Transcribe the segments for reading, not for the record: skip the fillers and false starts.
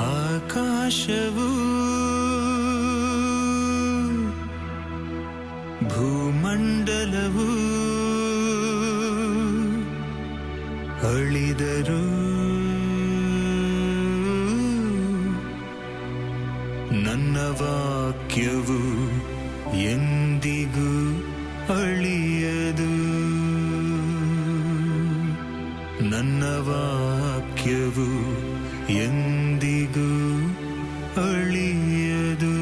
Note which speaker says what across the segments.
Speaker 1: ಆಕಾಶವು ಭೂಮಂಡಲವು ಅಳಿದರು ನನ್ನ ವಾಕ್ಯವು ಎಂದಿಗೂ ಅಳಿಯದು. ನನ್ನ ವಾಕ್ಯವು ಎಂದಿಗೂ ಅಳಿಯದು.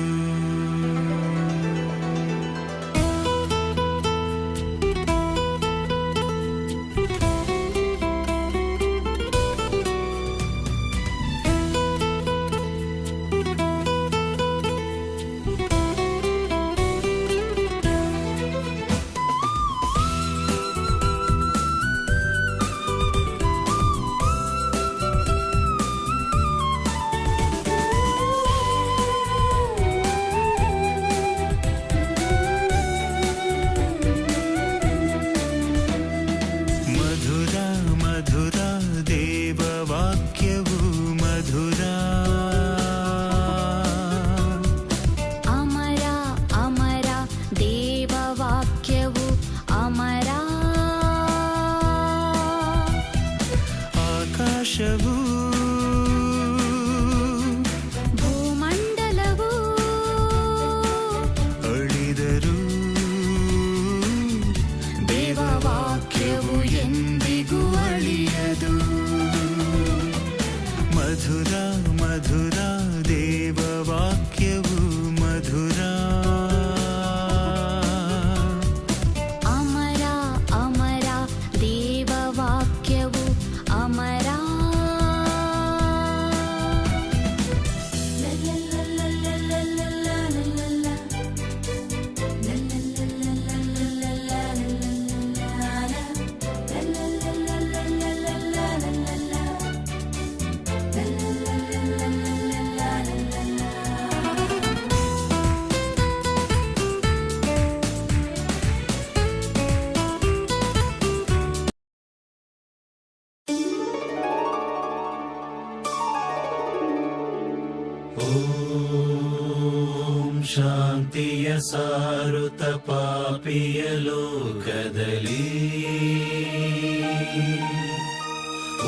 Speaker 1: ಆಕಾಶವು ಭೂಮಂಡಲವು ಅಳಿದರು ದೇವವಾಕ್ಯವು ಎಂದಿಗೂ ಅಳಿಯದು. ಮಧುರ ಮಧುರ ದೇವವಾಕ್ಯವು ಮಧುರ. ಓಂ ಶಾಂತಿಯ ಸಾರುತ ಪಾಪಿಯ ಲೋಕದಲ್ಲಿ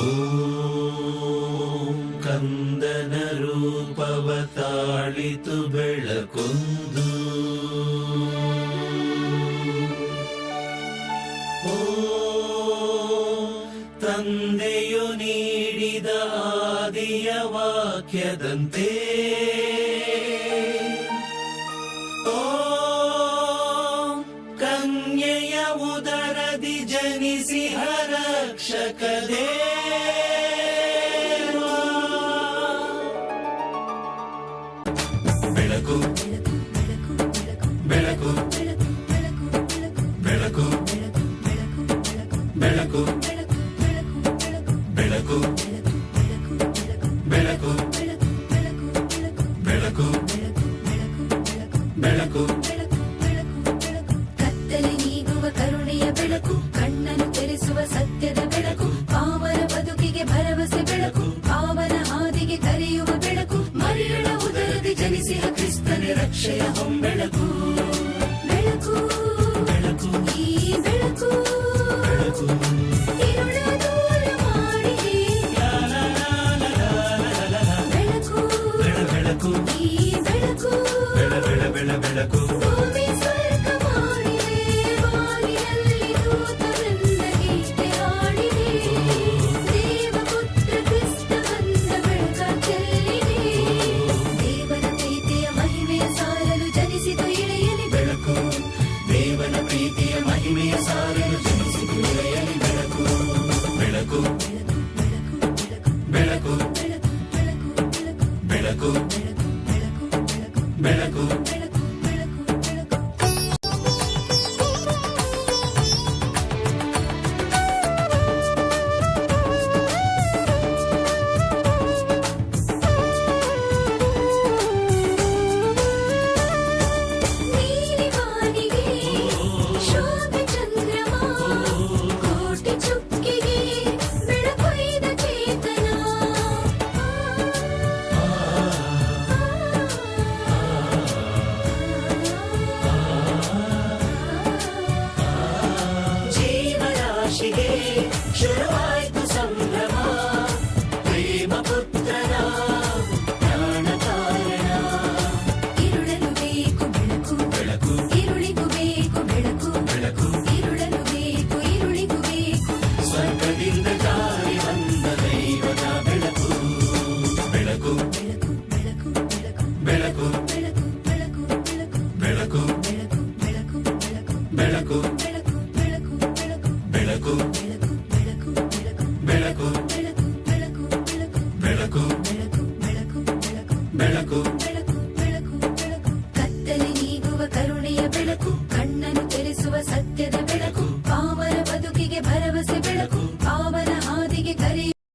Speaker 1: ಓಂ ಕಂದನ ರೂಪವ ತಾಳಿತು ಬೆಳಕೊಂದು. ತಂದೆಯು ನೀಡಿದ ಆದಿಯ ವಾಕ್ಯದಂತೆ ಕನ್ಯೆಯ ಉದರದಿ ಜನಿಸಿಹ ರಕ್ಷಕ ದೇವ. ಬೆಳಕು ಬೆಳಕು ಬೆಳಕು ಬೆಳಕು ಬೆಳಕು ಬೆಳಕು ಬೆಳಕು ಬೆಳಕು
Speaker 2: ಕತ್ತಲೆ ನೀಗುವ ಕರುಣೆಯ ಬೆಳಕು, ಕಣ್ಣನ್ನು ತೆರೆಸುವ ಸತ್ಯದ ಬೆಳಕು, ಪಾವನ ಬದುಕಿಗೆ ಭರವಸೆ ಬೆಳಕು, ಪಾವನ ಹಾದಿಗೆ ಕರೆಯುವ ಬೆಳಕು, ಮರಿಯಳ ಉದರದಿ ಜನಿಸಿದ ಕ್ರಿಸ್ತನ ರಕ್ಷೆಯ ಹೊಂಬೆಳಕು.